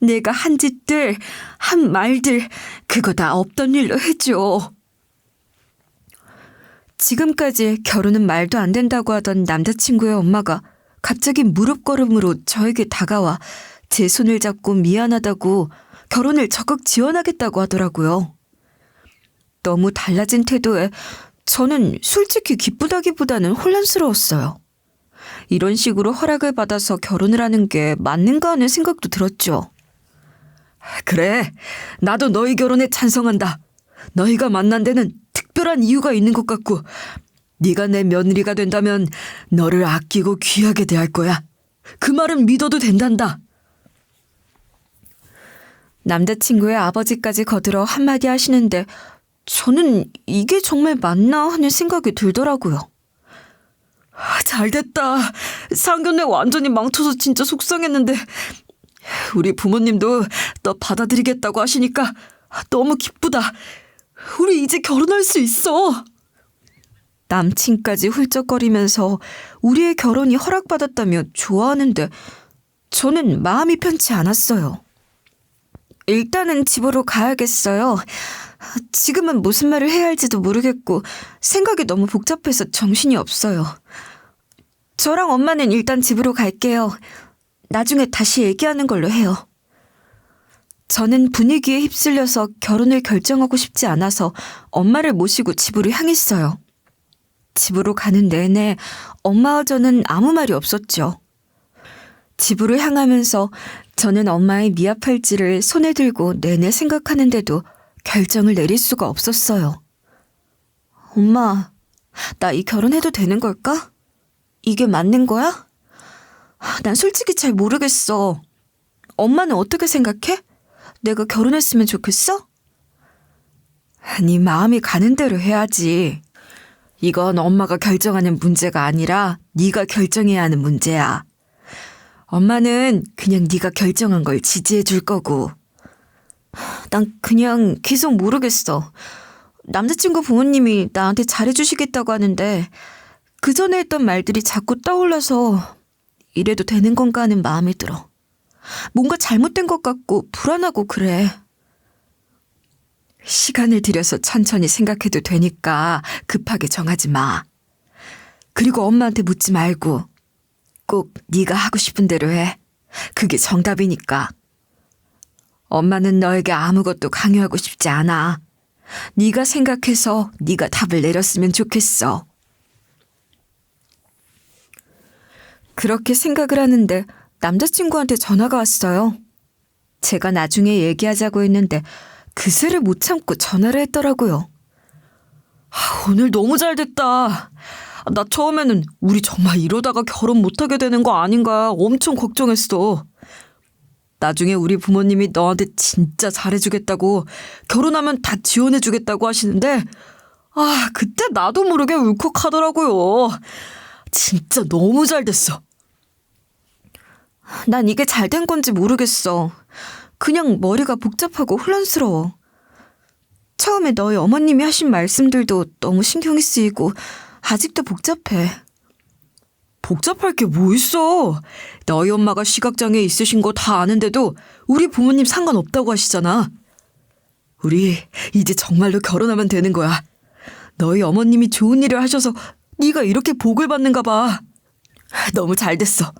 내가 한 짓들, 한 말들 그거 다 없던 일로 해줘. 지금까지 결혼은 말도 안 된다고 하던 남자친구의 엄마가 갑자기 무릎걸음으로 저에게 다가와 제 손을 잡고 미안하다고 결혼을 적극 지원하겠다고 하더라고요. 너무 달라진 태도에 저는 솔직히 기쁘다기보다는 혼란스러웠어요. 이런 식으로 허락을 받아서 결혼을 하는 게 맞는가 하는 생각도 들었죠. 그래, 나도 너희 결혼에 찬성한다. 너희가 만난 데는 특별한 이유가 있는 것 같고 네가 내 며느리가 된다면 너를 아끼고 귀하게 대할 거야. 그 말은 믿어도 된단다. 남자친구의 아버지까지 거들어 한마디 하시는데 저는 이게 정말 맞나 하는 생각이 들더라고요. 잘됐다. 상견례 완전히 망쳐서 진짜 속상했는데 우리 부모님도 너 받아들이겠다고 하시니까 너무 기쁘다. 우리 이제 결혼할 수 있어. 남친까지 훌쩍거리면서 우리의 결혼이 허락받았다며 좋아하는데 저는 마음이 편치 않았어요. 일단은 집으로 가야겠어요. 지금은 무슨 말을 해야 할지도 모르겠고 생각이 너무 복잡해서 정신이 없어요. 저랑 엄마는 일단 집으로 갈게요. 나중에 다시 얘기하는 걸로 해요. 저는 분위기에 휩쓸려서 결혼을 결정하고 싶지 않아서 엄마를 모시고 집으로 향했어요. 집으로 가는 내내 엄마와 저는 아무 말이 없었죠. 집으로 향하면서 저는 엄마의 미합할지를 손에 들고 내내 생각하는데도 결정을 내릴 수가 없었어요. 엄마, 나 이 결혼해도 되는 걸까? 이게 맞는 거야? 난 솔직히 잘 모르겠어. 엄마는 어떻게 생각해? 내가 결혼했으면 좋겠어? 네 마음이 가는 대로 해야지. 이건 엄마가 결정하는 문제가 아니라 네가 결정해야 하는 문제야. 엄마는 그냥 네가 결정한 걸 지지해 줄 거고. 난 그냥 계속 모르겠어. 남자친구 부모님이 나한테 잘해주시겠다고 하는데 그 전에 했던 말들이 자꾸 떠올라서 이래도 되는 건가 하는 마음이 들어. 뭔가 잘못된 것 같고 불안하고 그래. 시간을 들여서 천천히 생각해도 되니까 급하게 정하지 마. 그리고 엄마한테 묻지 말고 꼭 네가 하고 싶은 대로 해. 그게 정답이니까. 엄마는 너에게 아무것도 강요하고 싶지 않아. 네가 생각해서 네가 답을 내렸으면 좋겠어. 그렇게 생각을 하는데 남자친구한테 전화가 왔어요. 제가 나중에 얘기하자고 했는데 그새를 못 참고 전화를 했더라고요. 오늘 너무 잘 됐다. 나 처음에는 우리 정말 이러다가 결혼 못하게 되는 거 아닌가 엄청 걱정했어. 나중에 우리 부모님이 너한테 진짜 잘해주겠다고, 결혼하면 다 지원해주겠다고 하시는데, 그때 나도 모르게 울컥하더라고요. 진짜 너무 잘 됐어. 난 이게 잘 된 건지 모르겠어. 그냥 머리가 복잡하고 혼란스러워. 처음에 너희 어머님이 하신 말씀들도 너무 신경이 쓰이고 아직도 복잡해. 복잡할 게 뭐 있어. 너희 엄마가 시각장애 있으신 거 다 아는데도 우리 부모님 상관없다고 하시잖아. 우리 이제 정말로 결혼하면 되는 거야. 너희 어머님이 좋은 일을 하셔서 네가 이렇게 복을 받는가 봐. 너무 잘 됐어.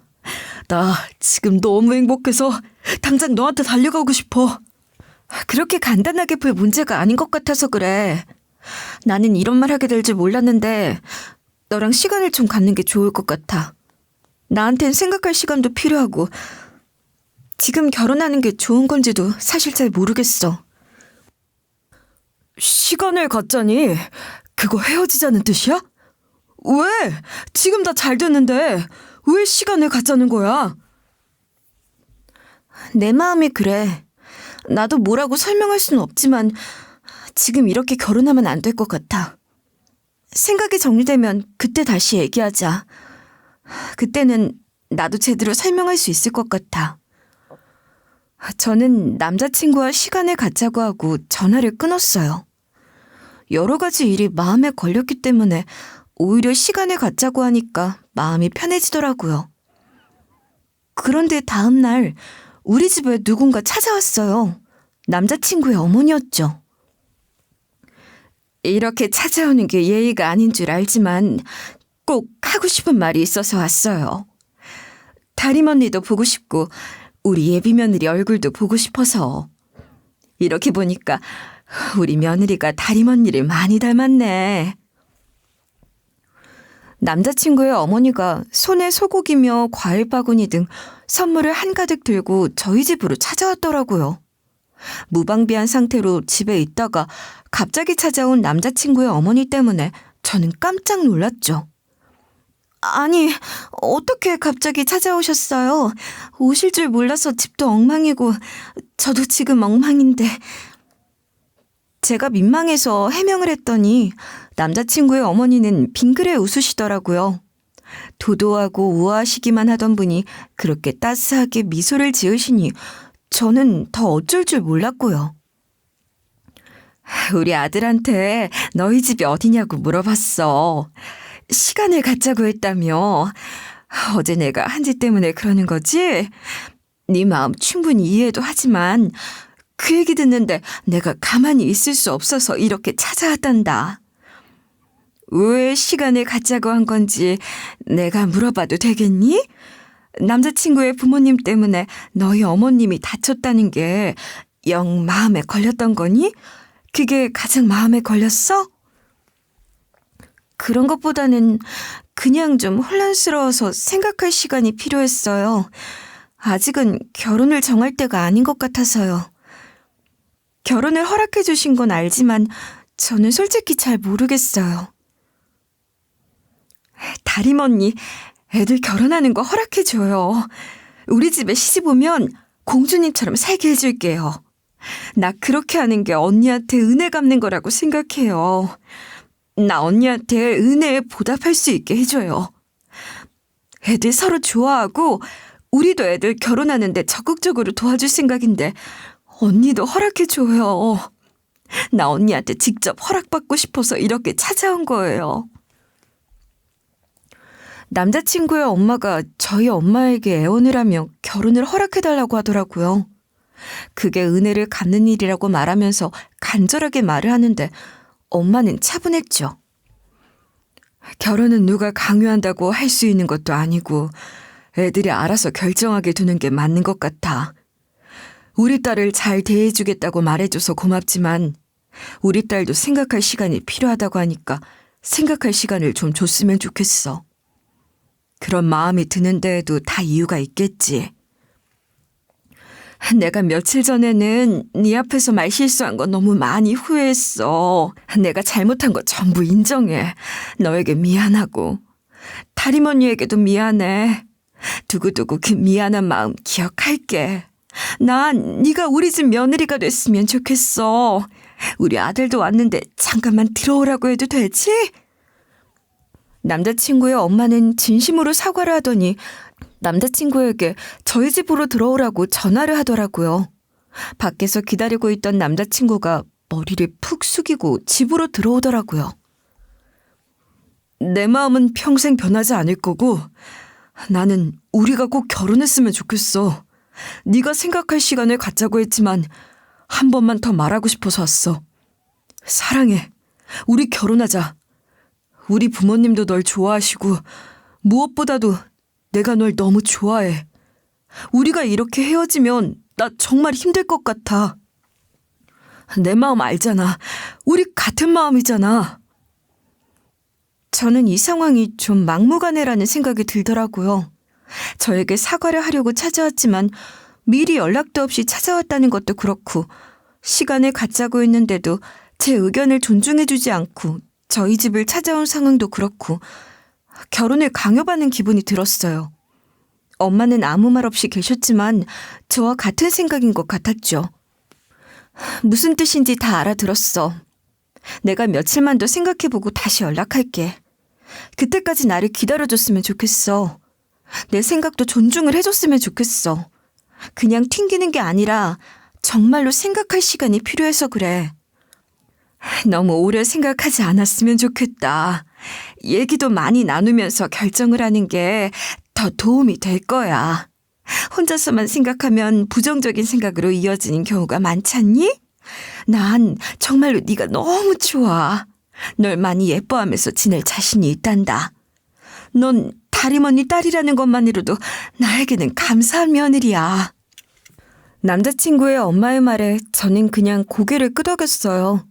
나 지금 너무 행복해서 당장 너한테 달려가고 싶어. 그렇게 간단하게 볼 문제가 아닌 것 같아서 그래. 나는 이런 말 하게 될 줄 몰랐는데 너랑 시간을 좀 갖는 게 좋을 것 같아. 나한텐 생각할 시간도 필요하고 지금 결혼하는 게 좋은 건지도 사실 잘 모르겠어. 시간을 갖자니 그거 헤어지자는 뜻이야? 왜? 지금 다 잘 됐는데 왜 시간을 갖자는 거야? 내 마음이 그래. 나도 뭐라고 설명할 수는 없지만 지금 이렇게 결혼하면 안 될 것 같아. 생각이 정리되면 그때 다시 얘기하자. 그때는 나도 제대로 설명할 수 있을 것 같아. 저는 남자친구와 시간을 갖자고 하고 전화를 끊었어요. 여러 가지 일이 마음에 걸렸기 때문에 오히려 시간을 갖자고 하니까 마음이 편해지더라고요. 그런데 다음 날 우리 집에 누군가 찾아왔어요. 남자친구의 어머니였죠. 이렇게 찾아오는 게 예의가 아닌 줄 알지만 꼭 하고 싶은 말이 있어서 왔어요. 다림 언니도 보고 싶고 우리 예비 며느리 얼굴도 보고 싶어서. 이렇게 보니까 우리 며느리가 다림 언니를 많이 닮았네. 남자친구의 어머니가 손에 소고기며 과일 바구니 등 선물을 한가득 들고 저희 집으로 찾아왔더라고요. 무방비한 상태로 집에 있다가 갑자기 찾아온 남자친구의 어머니 때문에 저는 깜짝 놀랐죠. 아니, 어떻게 갑자기 찾아오셨어요? 오실 줄 몰라서 집도 엉망이고 저도 지금 엉망인데. 제가 민망해서 해명을 했더니 남자친구의 어머니는 빙그레 웃으시더라고요. 도도하고 우아하시기만 하던 분이 그렇게 따스하게 미소를 지으시니 저는 더 어쩔 줄 몰랐고요. 우리 아들한테 너희 집이 어디냐고 물어봤어. 시간을 갖자고 했다며. 어제 내가 한 짓 때문에 그러는 거지? 네 마음 충분히 이해도 하지만 그 얘기 듣는데 내가 가만히 있을 수 없어서 이렇게 찾아왔단다. 왜 시간을 갖자고 한 건지 내가 물어봐도 되겠니? 남자친구의 부모님 때문에 너희 어머님이 다쳤다는 게 영 마음에 걸렸던 거니? 그게 가장 마음에 걸렸어? 그런 것보다는 그냥 좀 혼란스러워서 생각할 시간이 필요했어요. 아직은 결혼을 정할 때가 아닌 것 같아서요. 결혼을 허락해 주신 건 알지만 저는 솔직히 잘 모르겠어요. 다림 언니, 애들 결혼하는 거 허락해 줘요. 우리 집에 시집 오면 공주님처럼 살게 해줄게요. 나 그렇게 하는 게 언니한테 은혜 갚는 거라고 생각해요. 나 언니한테 은혜에 보답할 수 있게 해줘요. 애들 서로 좋아하고 우리도 애들 결혼하는데 적극적으로 도와줄 생각인데 언니도 허락해줘요. 나 언니한테 직접 허락받고 싶어서 이렇게 찾아온 거예요. 남자친구의 엄마가 저희 엄마에게 애원을 하며 결혼을 허락해달라고 하더라고요. 그게 은혜를 갚는 일이라고 말하면서 간절하게 말을 하는데 엄마는 차분했죠. 결혼은 누가 강요한다고 할 수 있는 것도 아니고 애들이 알아서 결정하게 두는 게 맞는 것 같아. 우리 딸을 잘 대해주겠다고 말해줘서 고맙지만 우리 딸도 생각할 시간이 필요하다고 하니까 생각할 시간을 좀 줬으면 좋겠어. 그런 마음이 드는 데에도 다 이유가 있겠지. 내가 며칠 전에는 네 앞에서 말 실수한 거 너무 많이 후회했어. 내가 잘못한 거 전부 인정해. 너에게 미안하고. 다림 언니에게도 미안해. 두고두고 그 미안한 마음 기억할게. 난 네가 우리 집 며느리가 됐으면 좋겠어. 우리 아들도 왔는데 잠깐만 들어오라고 해도 되지? 남자친구의 엄마는 진심으로 사과를 하더니 남자친구에게 저희 집으로 들어오라고 전화를 하더라고요. 밖에서 기다리고 있던 남자친구가 머리를 푹 숙이고 집으로 들어오더라고요. 내 마음은 평생 변하지 않을 거고 나는 우리가 꼭 결혼했으면 좋겠어. 네가 생각할 시간을 갖자고 했지만 한 번만 더 말하고 싶어서 왔어. 사랑해. 우리 결혼하자. 우리 부모님도 널 좋아하시고 무엇보다도 내가 널 너무 좋아해. 우리가 이렇게 헤어지면 나 정말 힘들 것 같아. 내 마음 알잖아. 우리 같은 마음이잖아. 저는 이 상황이 좀 막무가내라는 생각이 들더라고요. 저에게 사과를 하려고 찾아왔지만 미리 연락도 없이 찾아왔다는 것도 그렇고 시간을 갖자고 했는데도 제 의견을 존중해주지 않고 저희 집을 찾아온 상황도 그렇고 결혼을 강요받는 기분이 들었어요. 엄마는 아무 말 없이 계셨지만 저와 같은 생각인 것 같았죠. 무슨 뜻인지 다 알아들었어. 내가 며칠만 더 생각해보고 다시 연락할게. 그때까지 나를 기다려줬으면 좋겠어. 내 생각도 존중을 해줬으면 좋겠어. 그냥 튕기는 게 아니라 정말로 생각할 시간이 필요해서 그래. 너무 오래 생각하지 않았으면 좋겠다. 얘기도 많이 나누면서 결정을 하는 게 더 도움이 될 거야. 혼자서만 생각하면 부정적인 생각으로 이어지는 경우가 많잖니? 난 정말로 네가 너무 좋아. 널 많이 예뻐하면서 지낼 자신이 있단다. 넌 다림 언니 딸이라는 것만으로도 나에게는 감사한 며느리야. 남자친구의 엄마의 말에 저는 그냥 고개를 끄덕였어요.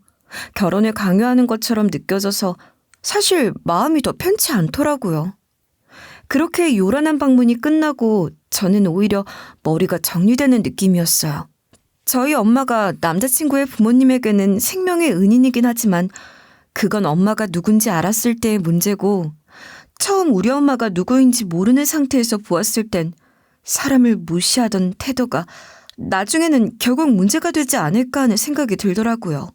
결혼을 강요하는 것처럼 느껴져서 사실 마음이 더 편치 않더라고요. 그렇게 요란한 방문이 끝나고 저는 오히려 머리가 정리되는 느낌이었어요. 저희 엄마가 남자친구의 부모님에게는 생명의 은인이긴 하지만 그건 엄마가 누군지 알았을 때의 문제고 처음 우리 엄마가 누구인지 모르는 상태에서 보았을 땐 사람을 무시하던 태도가 나중에는 결국 문제가 되지 않을까 하는 생각이 들더라고요.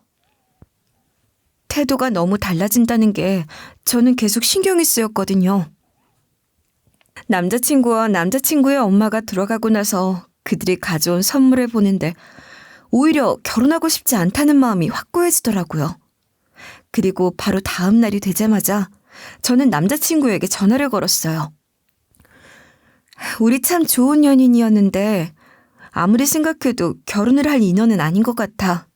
태도가 너무 달라진다는 게 저는 계속 신경이 쓰였거든요. 남자친구와 남자친구의 엄마가 들어가고 나서 그들이 가져온 선물을 보는데 오히려 결혼하고 싶지 않다는 마음이 확고해지더라고요. 그리고 바로 다음 날이 되자마자 저는 남자친구에게 전화를 걸었어요. 우리 참 좋은 연인이었는데 아무리 생각해도 결혼을 할 인연은 아닌 것 같아.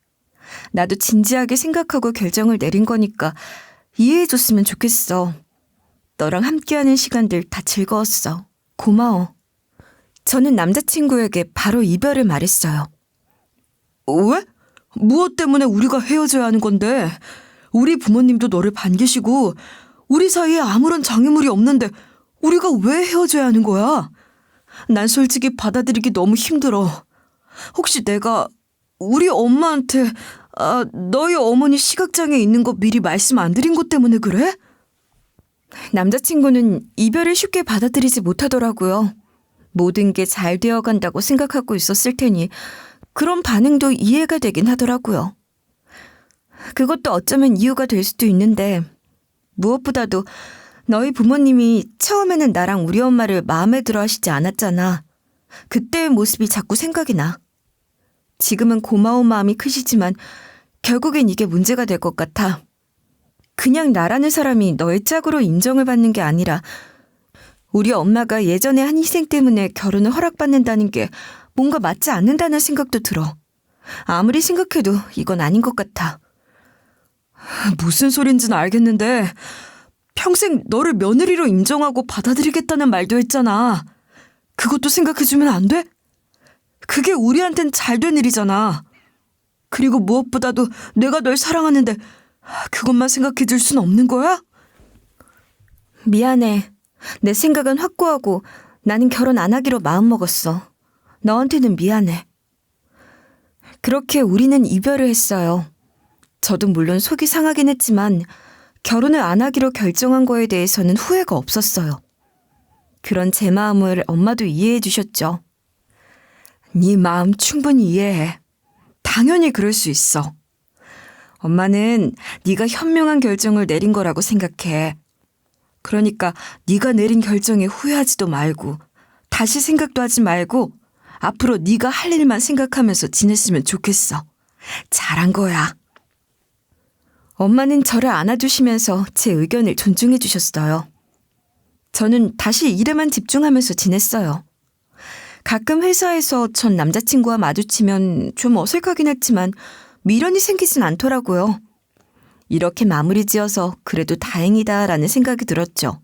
나도 진지하게 생각하고 결정을 내린 거니까 이해해줬으면 좋겠어. 너랑 함께하는 시간들 다 즐거웠어. 고마워. 저는 남자친구에게 바로 이별을 말했어요. 왜? 무엇 때문에 우리가 헤어져야 하는 건데? 우리 부모님도 너를 반기시고 우리 사이에 아무런 장애물이 없는데 우리가 왜 헤어져야 하는 거야? 난 솔직히 받아들이기 너무 힘들어. 혹시 내가 우리 엄마한테 너희 어머니 시각장애 있는 거 미리 말씀 안 드린 것 때문에 그래? 남자친구는 이별을 쉽게 받아들이지 못하더라고요. 모든 게 잘 되어간다고 생각하고 있었을 테니 그런 반응도 이해가 되긴 하더라고요. 그것도 어쩌면 이유가 될 수도 있는데 무엇보다도 너희 부모님이 처음에는 나랑 우리 엄마를 마음에 들어 하시지 않았잖아. 그때의 모습이 자꾸 생각이 나. 지금은 고마운 마음이 크시지만 결국엔 이게 문제가 될 것 같아. 그냥 나라는 사람이 너의 짝으로 인정을 받는 게 아니라 우리 엄마가 예전에 한 희생 때문에 결혼을 허락받는다는 게 뭔가 맞지 않는다는 생각도 들어. 아무리 생각해도 이건 아닌 것 같아. 무슨 소린지는 알겠는데 평생 너를 며느리로 인정하고 받아들이겠다는 말도 했잖아. 그것도 생각해주면 안 돼? 그게 우리한텐 잘된 일이잖아. 그리고 무엇보다도 내가 널 사랑하는데 그것만 생각해줄 순 없는 거야? 미안해. 내 생각은 확고하고 나는 결혼 안 하기로 마음먹었어. 너한테는 미안해. 그렇게 우리는 이별을 했어요. 저도 물론 속이 상하긴 했지만 결혼을 안 하기로 결정한 거에 대해서는 후회가 없었어요. 그런 제 마음을 엄마도 이해해 주셨죠. 네 마음 충분히 이해해. 당연히 그럴 수 있어. 엄마는 네가 현명한 결정을 내린 거라고 생각해. 그러니까 네가 내린 결정에 후회하지도 말고 다시 생각도 하지 말고 앞으로 네가 할 일만 생각하면서 지냈으면 좋겠어. 잘한 거야. 엄마는 저를 안아주시면서 제 의견을 존중해 주셨어요. 저는 다시 일에만 집중하면서 지냈어요. 가끔 회사에서 전 남자친구와 마주치면 좀 어색하긴 했지만 미련이 생기진 않더라고요. 이렇게 마무리 지어서 그래도 다행이다라는 생각이 들었죠.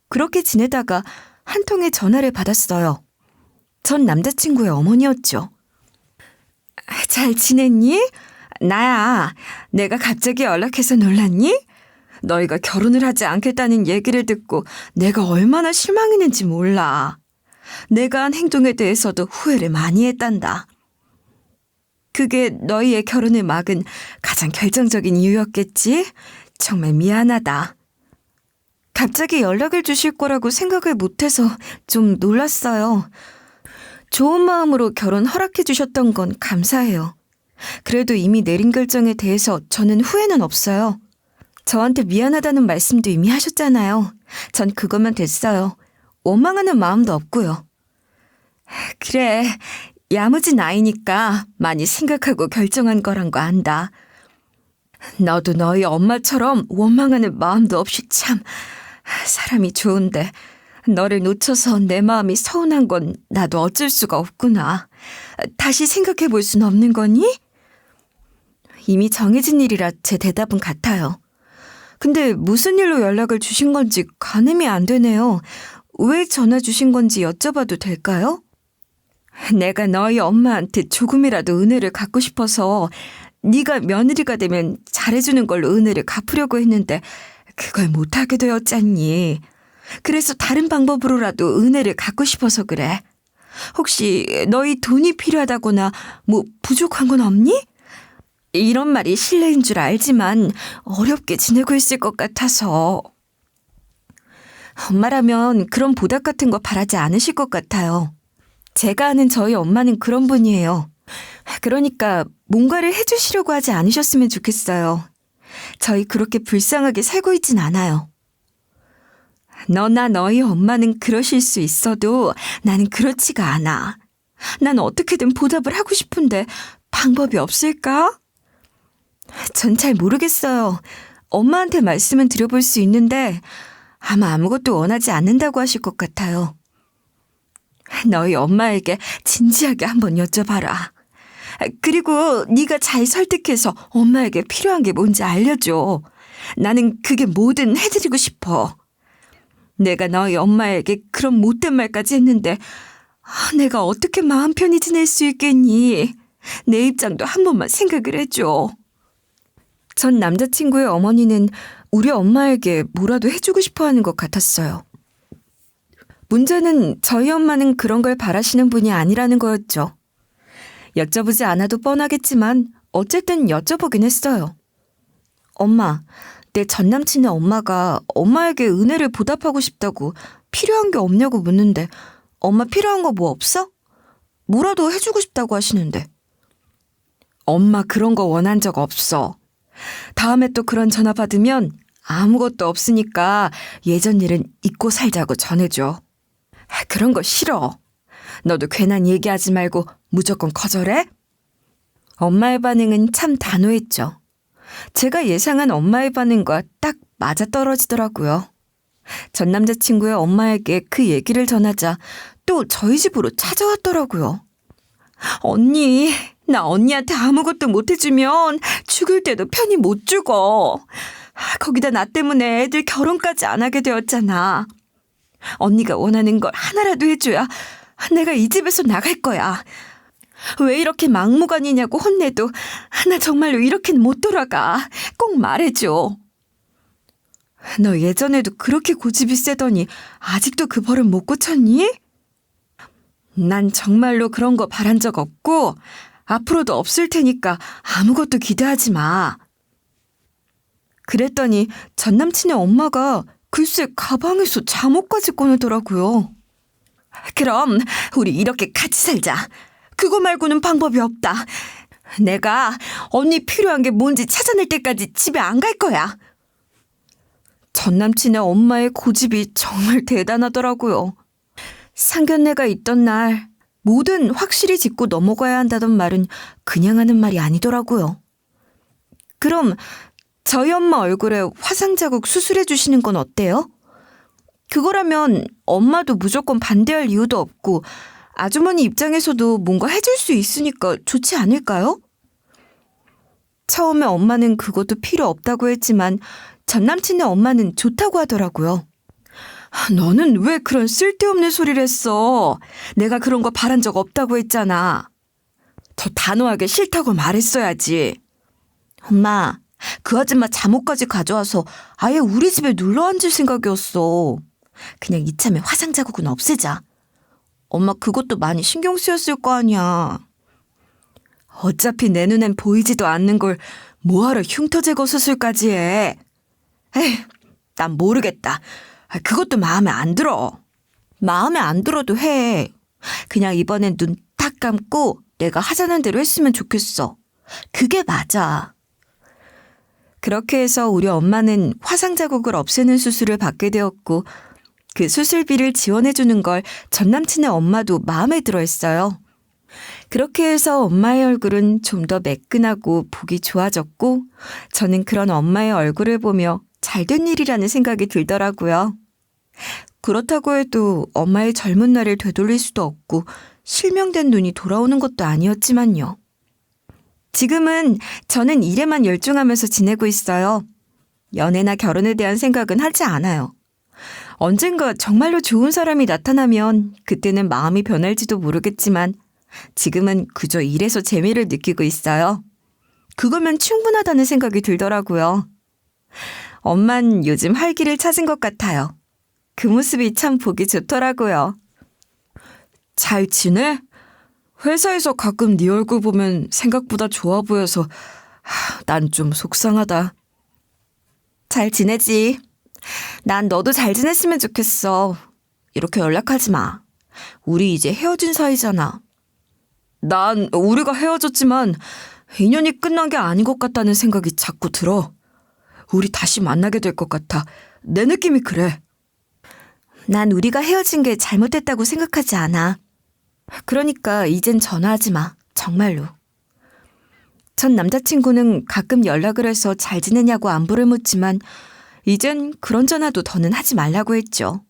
그렇게 지내다가 한 통의 전화를 받았어요. 전 남자친구의 어머니였죠. 잘 지냈니? 나야. 내가 갑자기 연락해서 놀랐니? 너희가 결혼을 하지 않겠다는 얘기를 듣고 내가 얼마나 실망했는지 몰라. 내가 한 행동에 대해서도 후회를 많이 했단다. 그게 너희의 결혼을 막은 가장 결정적인 이유였겠지? 정말 미안하다. 갑자기 연락을 주실 거라고 생각을 못해서 좀 놀랐어요. 좋은 마음으로 결혼 허락해 주셨던 건 감사해요. 그래도 이미 내린 결정에 대해서 저는 후회는 없어요. 저한테 미안하다는 말씀도 이미 하셨잖아요. 전 그것만 됐어요. 원망하는 마음도 없고요. 그래, 야무진 아이니까 많이 생각하고 결정한 거란 거 안다. 너도 너희 엄마처럼 원망하는 마음도 없이 참 사람이 좋은데 너를 놓쳐서 내 마음이 서운한 건 나도 어쩔 수가 없구나. 다시 생각해 볼 순 없는 거니? 이미 정해진 일이라 제 대답은 같아요. 근데 무슨 일로 연락을 주신 건지 가늠이 안 되네요. 왜 전화 주신 건지 여쭤봐도 될까요? 내가 너희 엄마한테 조금이라도 은혜를 갚고 싶어서 네가 며느리가 되면 잘해주는 걸로 은혜를 갚으려고 했는데 그걸 못하게 되었잖니. 그래서 다른 방법으로라도 은혜를 갚고 싶어서 그래. 혹시 너희 돈이 필요하다거나 뭐 부족한 건 없니? 이런 말이 실례인 줄 알지만 어렵게 지내고 있을 것 같아서. 엄마라면 그런 보답 같은 거 바라지 않으실 것 같아요. 제가 아는 저희 엄마는 그런 분이에요. 그러니까 뭔가를 해주시려고 하지 않으셨으면 좋겠어요. 저희 그렇게 불쌍하게 살고 있진 않아요. 너나 너희 엄마는 그러실 수 있어도 나는 그렇지가 않아. 난 어떻게든 보답을 하고 싶은데 방법이 없을까? 전 잘 모르겠어요. 엄마한테 말씀은 드려볼 수 있는데 아마 아무것도 원하지 않는다고 하실 것 같아요. 너희 엄마에게 진지하게 한번 여쭤봐라. 그리고 네가 잘 설득해서 엄마에게 필요한 게 뭔지 알려줘. 나는 그게 뭐든 해드리고 싶어. 내가 너희 엄마에게 그런 못된 말까지 했는데 내가 어떻게 마음 편히 지낼 수 있겠니? 내 입장도 한 번만 생각을 해줘. 전 남자친구의 어머니는 우리 엄마에게 뭐라도 해주고 싶어 하는 것 같았어요. 문제는 저희 엄마는 그런 걸 바라시는 분이 아니라는 거였죠. 여쭤보지 않아도 뻔하겠지만 어쨌든 여쭤보긴 했어요. 엄마, 내 전남친의 엄마가 엄마에게 은혜를 보답하고 싶다고 필요한 게 없냐고 묻는데 엄마 필요한 거 뭐 없어? 뭐라도 해주고 싶다고 하시는데. 엄마 그런 거 원한 적 없어. 다음에 또 그런 전화 받으면 아무것도 없으니까 예전 일은 잊고 살자고 전해줘. 그런 거 싫어. 너도 괜한 얘기하지 말고 무조건 거절해? 엄마의 반응은 참 단호했죠. 제가 예상한 엄마의 반응과 딱 맞아떨어지더라고요. 전 남자친구의 엄마에게 그 얘기를 전하자 또 저희 집으로 찾아왔더라고요. 언니, 나 언니한테 아무것도 못 해주면 죽을 때도 편히 못 죽어. 거기다 나 때문에 애들 결혼까지 안 하게 되었잖아. 언니가 원하는 걸 하나라도 해줘야 내가 이 집에서 나갈 거야. 왜 이렇게 막무가내냐고 혼내도 나 정말로 이렇게는 못 돌아가. 꼭 말해줘. 너 예전에도 그렇게 고집이 세더니 아직도 그 버릇 못 고쳤니? 난 정말로 그런 거 바란 적 없고 앞으로도 없을 테니까 아무것도 기대하지 마. 그랬더니 전 남친의 엄마가 글쎄 가방에서 잠옷까지 꺼내더라고요. 그럼 우리 이렇게 같이 살자. 그거 말고는 방법이 없다. 내가 언니 필요한 게 뭔지 찾아낼 때까지 집에 안 갈 거야. 전 남친의 엄마의 고집이 정말 대단하더라고요. 상견례가 있던 날 뭐든 확실히 짚고 넘어가야 한다던 말은 그냥 하는 말이 아니더라고요. 그럼 저희 엄마 얼굴에 화상 자국 수술해 주시는 건 어때요? 그거라면 엄마도 무조건 반대할 이유도 없고 아주머니 입장에서도 뭔가 해줄 수 있으니까 좋지 않을까요? 처음에 엄마는 그것도 필요 없다고 했지만 전 남친의 엄마는 좋다고 하더라고요. 너는 왜 그런 쓸데없는 소리를 했어? 내가 그런 거 바란 적 없다고 했잖아. 더 단호하게 싫다고 말했어야지. 엄마, 그 아줌마 잠옷까지 가져와서 아예 우리 집에 눌러 앉을 생각이었어. 그냥 이참에 화상 자국은 없애자. 엄마 그것도 많이 신경 쓰였을 거 아니야. 어차피 내 눈엔 보이지도 않는 걸 뭐하러 흉터 제거 수술까지 해. 에이, 난 모르겠다. 그것도 마음에 안 들어. 마음에 안 들어도 해. 그냥 이번엔 눈 딱 감고 내가 하자는 대로 했으면 좋겠어. 그게 맞아. 그렇게 해서 우리 엄마는 화상 자국을 없애는 수술을 받게 되었고 그 수술비를 지원해주는 걸 전 남친의 엄마도 마음에 들어 했어요. 그렇게 해서 엄마의 얼굴은 좀 더 매끈하고 보기 좋아졌고 저는 그런 엄마의 얼굴을 보며 잘된 일이라는 생각이 들더라고요. 그렇다고 해도 엄마의 젊은 날을 되돌릴 수도 없고 실명된 눈이 돌아오는 것도 아니었지만요. 지금은 저는 일에만 열중하면서 지내고 있어요. 연애나 결혼에 대한 생각은 하지 않아요. 언젠가 정말로 좋은 사람이 나타나면 그때는 마음이 변할지도 모르겠지만 지금은 그저 일에서 재미를 느끼고 있어요. 그거면 충분하다는 생각이 들더라고요. 엄만 요즘 활기를 찾은 것 같아요. 그 모습이 참 보기 좋더라고요. 잘 지내? 회사에서 가끔 네 얼굴 보면 생각보다 좋아 보여서 난 좀 속상하다. 잘 지내지. 난 너도 잘 지냈으면 좋겠어. 이렇게 연락하지 마. 우리 이제 헤어진 사이잖아. 난 우리가 헤어졌지만 인연이 끝난 게 아닌 것 같다는 생각이 자꾸 들어. 우리 다시 만나게 될 것 같아. 내 느낌이 그래. 난 우리가 헤어진 게 잘못됐다고 생각하지 않아. 그러니까 이젠 전화하지 마. 정말로. 전 남자친구는 가끔 연락을 해서 잘 지내냐고 안부를 묻지만 이젠 그런 전화도 더는 하지 말라고 했죠.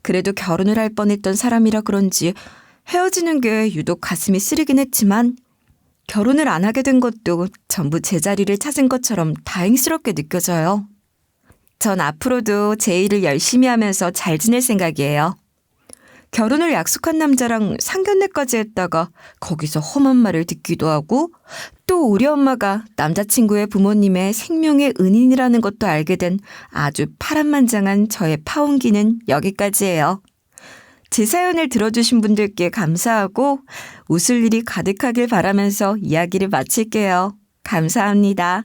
그래도 결혼을 할 뻔했던 사람이라 그런지 헤어지는 게 유독 가슴이 쓰리긴 했지만 결혼을 안 하게 된 것도 전부 제자리를 찾은 것처럼 다행스럽게 느껴져요. 전 앞으로도 제 일을 열심히 하면서 잘 지낼 생각이에요. 결혼을 약속한 남자랑 상견례까지 했다가 거기서 험한 말을 듣기도 하고 또 우리 엄마가 남자친구의 부모님의 생명의 은인이라는 것도 알게 된 아주 파란만장한 저의 파혼기는 여기까지예요. 제 사연을 들어주신 분들께 감사하고 웃을 일이 가득하길 바라면서 이야기를 마칠게요. 감사합니다.